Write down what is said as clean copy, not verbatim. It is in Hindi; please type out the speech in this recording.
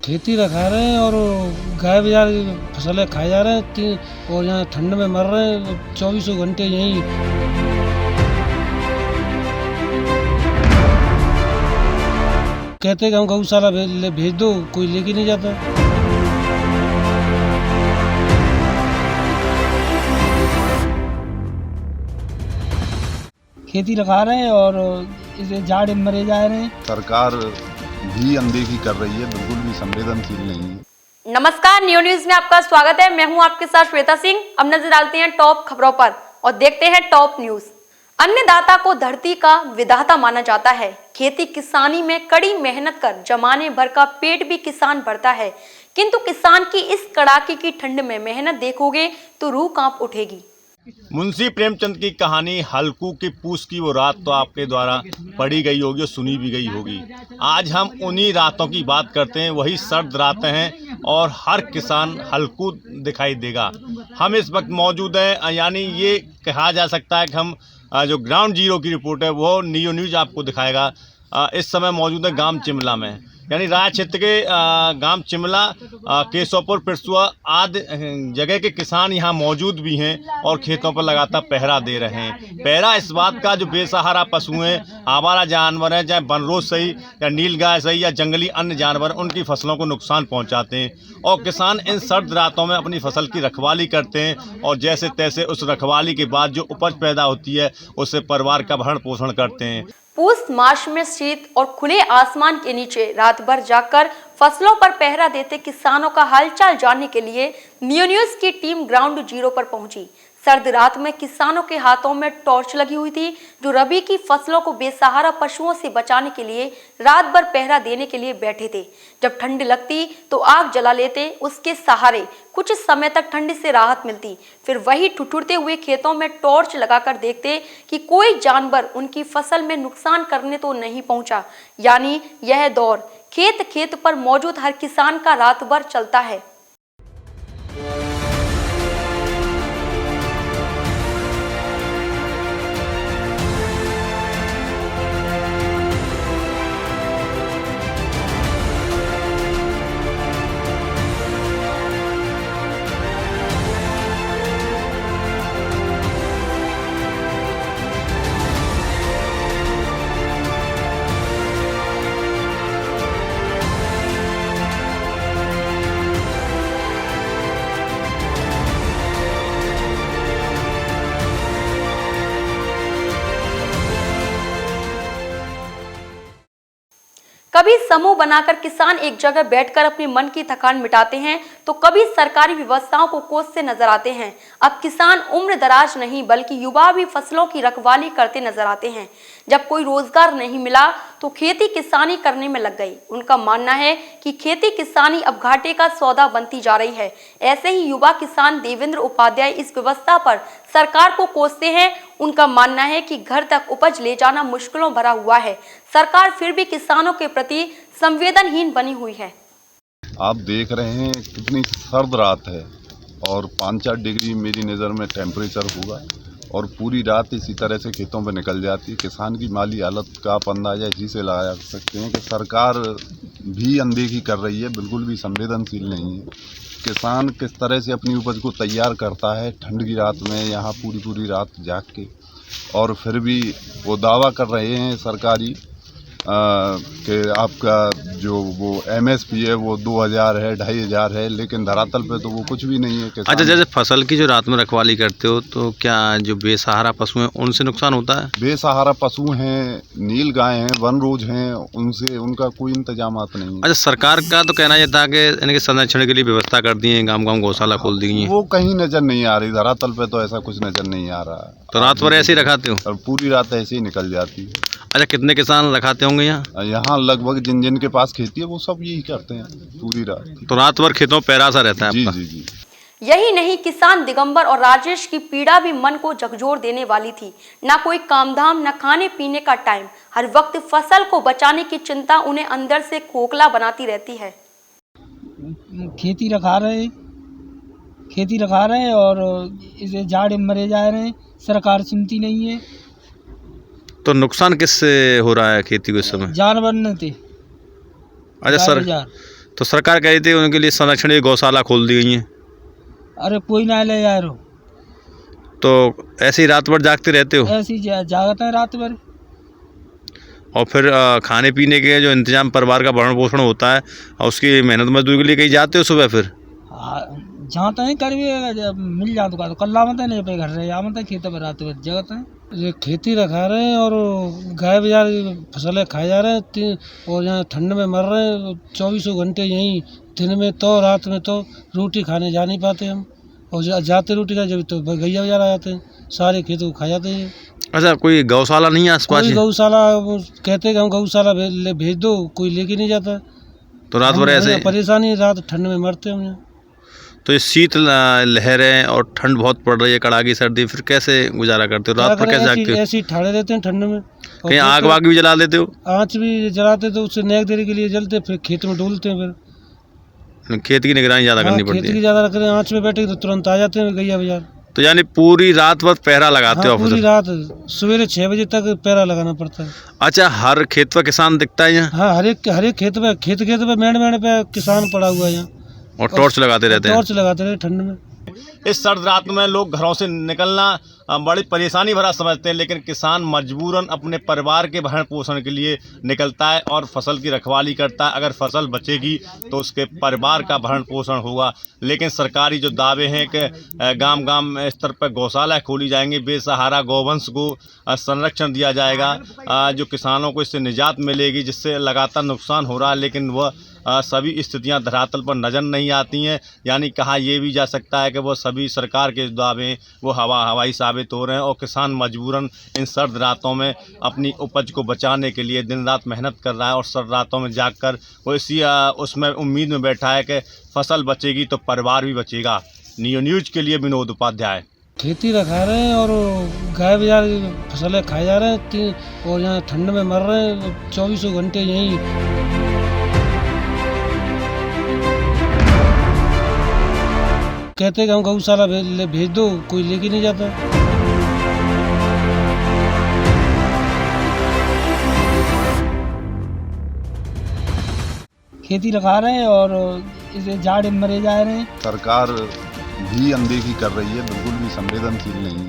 खेती रखा रहे हैं और गाय बेचारे फसलें खाए जा रहे हैं और यहाँ ठंड में मर रहे हैं 24 घंटे यहीं। कहते हैं कि हम गौशाला भेज दो, कोई लेके नहीं जाता। खेती रखा रहे हैं और इसे जाड़ में मरे जा रहे हैं। सरकार भी अनदेखी कर रही है, बिल्कुल भी संवेदनशील नहीं है। नमस्कार, न्यू न्यूज में आपका स्वागत है। मैं हूं आपके साथ श्वेता सिंह। अब नजर डालते हैं टॉप खबरों पर और देखते हैं टॉप न्यूज। अन्नदाता को धरती का विधाता माना जाता है। खेती किसानी में कड़ी मेहनत कर जमाने भर का पेट भी किसान भरता है, किंतु किसान की इस कड़ाके की ठंड में मेहनत देखोगे तो रूह कांप उठेगी। मुंशी प्रेमचंद की कहानी हल्कू की पूस की वो रात तो आपके द्वारा पढ़ी गई होगी और सुनी भी गई होगी। आज हम उन्हीं रातों की बात करते हैं, वही सर्द रातें हैं और हर किसान हल्कू दिखाई देगा। हम इस वक्त मौजूद हैं, यानी ये कहा जा सकता है कि हम जो ग्राउंड जीरो की रिपोर्ट है वो न्यू न्यूज आपको दिखाएगा। इस समय मौजूद है गांव चिमला में, यानी राय क्षेत्र के गांव चिमला, केशवपुर, पिरसुआ आदि जगह के किसान यहाँ मौजूद भी हैं और खेतों पर लगातार पहरा दे रहे हैं। पहरा इस बात का जो बेसहारा पशु हैं, आवारा जानवर हैं, चाहे बनरोज सही या नीलगाय सही या जंगली अन्य जानवर, उनकी फसलों को नुकसान पहुँचाते हैं और किसान इन सर्द रातों में अपनी फसल की रखवाली करते हैं और जैसे तैसे उस रखवाली के बाद जो उपज पैदा होती है उससे परिवार का भरण पोषण करते हैं। पूस मार्च में शीत और खुले आसमान के नीचे रात भर जाकर फसलों पर पहरा देते किसानों का हालचाल जानने के लिए न्यू न्यूज की टीम ग्राउंड जीरो पर पहुंची। सर्द रात में किसानों के हाथों में टॉर्च लगी हुई थी, जो रबी की फसलों को बेसहारा पशुओं से बचाने के लिए रात भर पहरा देने के लिए बैठे थे। जब ठंड लगती तो आग जला लेते, उसके सहारे कुछ समय तक ठंड से राहत मिलती, फिर वही ठुठुरते हुए खेतों में टॉर्च लगाकर देखते कि कोई जानवर उनकी फसल में नुकसान करने तो नहीं पहुंचा। यानी यह दौर खेत खेत पर मौजूद हर किसान का रात भर चलता है। कभी समूह बनाकर किसान एक जगह बैठकर अपने मन की थकान मिटाते हैं, तो कभी सरकारी व्यवस्थाओं को कोसते नजर आते हैं। अब किसान उम्र दराज नहीं बल्कि युवा भी फसलों की रखवाली करते नजर आते हैं। जब कोई रोजगार नहीं मिला तो खेती किसानी करने में लग गई। उनका मानना है कि खेती किसानी अब घाटे का सौदा बनती जा रही है। ऐसे ही युवा किसान देवेंद्र उपाध्याय इस व्यवस्था पर सरकार को कोसते हैं। उनका मानना है कि घर तक उपज ले जाना मुश्किलों भरा हुआ है, सरकार फिर भी किसानों के प्रति संवेदनहीन बनी हुई है। आप देख रहे हैं कितनी सर्द रात है और 5-4 डिग्री मेरी नज़र में टेम्परेचर होगा और पूरी रात इसी तरह से खेतों पर निकल जाती है। किसान की माली हालत का आप अंदाजा इसी से लगा सकते हैं कि सरकार भी अनदेखी कर रही है, बिल्कुल भी संवेदनशील नहीं है। किसान किस तरह से अपनी उपज को तैयार करता है ठंड की रात में यहाँ पूरी रात जाग के, और फिर भी वो दावा कर रहे हैं सरकारी कि आपका जो वो MSP है वो 2000 है, 2500 है, लेकिन धरातल पे तो वो कुछ भी नहीं है। अच्छा, जैसे फसल की जो रात में रखवाली करते हो तो क्या जो बेसहारा पशु हैं उनसे नुकसान होता है? बेसहारा पशु हैं, नील गाय हैं, वनरोज हैं, उनसे उनका कोई इंतजामात नहीं है। अच्छा, सरकार का तो कहना यह था कि इनके संरक्षण के लिए व्यवस्था कर दी है, गाँव गौशाला खोल दी है, वो कहीं नजर नहीं आ रही। धरातल पे तो ऐसा कुछ नजर नहीं आ रहा। तो रात भर ऐसे ही रखाते हो? और पूरी रात ऐसे ही निकल जाती है। अच्छा, कितने किसान रखाते होंगे यहाँ? यहाँ लगभग जिन के पास खेती है वो सब यही करते हैं पूरी रात। तो रात भर खेतों पैरा सा रहता है जी आपका? जी। यही नहीं, किसान दिगंबर और राजेश की पीड़ा भी मन को झकझोर देने वाली थी। ना कोई कामधाम, न खाने पीने का टाइम, हर वक्त फसल को बचाने की चिंता उन्हें अंदर से खोखला बनाती रहती है। खेती रखा रहे हैं और इसे जाड़ में मरे जा रहे हैं, सरकार सुनती नहीं है। तो नुकसान किससे हो रहा है खेती को इस समय? जानवर न थे। अच्छा सर, तो सरकार कह रही थी उनके लिए संरक्षण की गौशाला खोल दी गई है, अरे कोई ना ले जा रहा, तो ऐसे ही रात भर जागते रहते हो? ऐसे ही जागता है रात भर। और फिर खाने पीने के जो इंतजाम, परिवार का भरण पोषण होता है और उसकी मेहनत मजदूरी के लिए कहीं जाते हो सुबह? फिर जहाँ तक कर मिल जाता तो कल लामत है, नहीं पे घर रहे आमत है, खेत पर रात भर जगत है। ये खेती रखा रहे हैं और गाय बाजार फसलें खाए जा रहे हैं, और यहाँ ठंड में मर रहे हैं 24 घंटे यहीं, दिन में तो रात में तो रोटी खाने जा नहीं पाते हम, और जाते रोटी का जब तो गैया बाजार आ जाते हैं, सारे खेतों को खा जाते हैं। अच्छा, कोई गौशाला नहीं है आसपास? कोई गौशाला, कहते कि हम गौशाला भेज दो, कोई लेके नहीं जाता, तो रात भर ऐसे परेशानी, रात ठंड में मरते हम यहाँ। तो ये शीत लहरें और ठंड बहुत पड़ रही है, कड़ाकी सर्दी, फिर कैसे गुजारा करते हो? रात भर कैसे जागते हो? ऐसे ही ठाड़े रहते हैं ठंड में। कहीं आग वाग भी जला देते हो? आँच भी जलाते तो उससे नेक देरी के लिए जलते, फिर खेत में डोलते हैं। फिर खेत की निगरानी ज़्यादा करनी पड़ती है। खेत की ज़्यादा करें, आँच में बैठे तो तुरंत आ जाते हैं गैया बाजार। तो यानी पूरी रात भर पहरा लगाते हो? पूरी रात, सवेरे 6 बजे तक पहरा लगाना पड़ता है। अच्छा, हर खेत पर किसान दिखता है यहाँ? हाँ, हर एक खेत पे, खेत पे मेड़ पे किसान पड़ा हुआ है यहाँ, और टॉर्च लगाते रहते हैं? टॉर्च लगाते रहते ठंड में। इस सर्द रात में लोग घरों से निकलना बड़ी परेशानी भरा समझते हैं, लेकिन किसान मजबूरन अपने परिवार के भरण पोषण के लिए निकलता है और फसल की रखवाली करता है। अगर फसल बचेगी तो उसके परिवार का भरण पोषण होगा। लेकिन सरकारी जो दावे हैं कि गांव गांव स्तर पर गौशाला खोली जाएंगी, बेसहारा गौवंश को संरक्षण दिया जाएगा, जो किसानों को इससे निजात मिलेगी, जिससे लगातार नुकसान हो रहा है, लेकिन वह सभी स्थितियां धरातल पर नज़र नहीं आती हैं। यानी कहा यह भी जा सकता है कि वो सभी सरकार के दावे वो हवाई साबित हो रहे हैं, और किसान मजबूरन इन सर्द रातों में अपनी उपज को बचाने के लिए दिन रात मेहनत कर रहा है, और सर्द रातों में जागकर वो इसी उसमें उम्मीद में बैठा है कि फसल बचेगी तो परिवार भी बचेगा। नियो न्यूज़ के लिए विनोद उपाध्याय। खेती रखा रहे हैं और गाय बाजार फसलें खाए जा रहे हैं, और यहाँ ठंड में मर रहे हैं 24 घंटे यहीं। कहते कि हम गौशाला भेज दो, कोई लेके नहीं जाता। खेती लगा रहे हैं और इसे जाड़ मरे जा रहे हैं। सरकार भी अनदेखी कर रही है, बिल्कुल भी संवेदनशील नहीं है।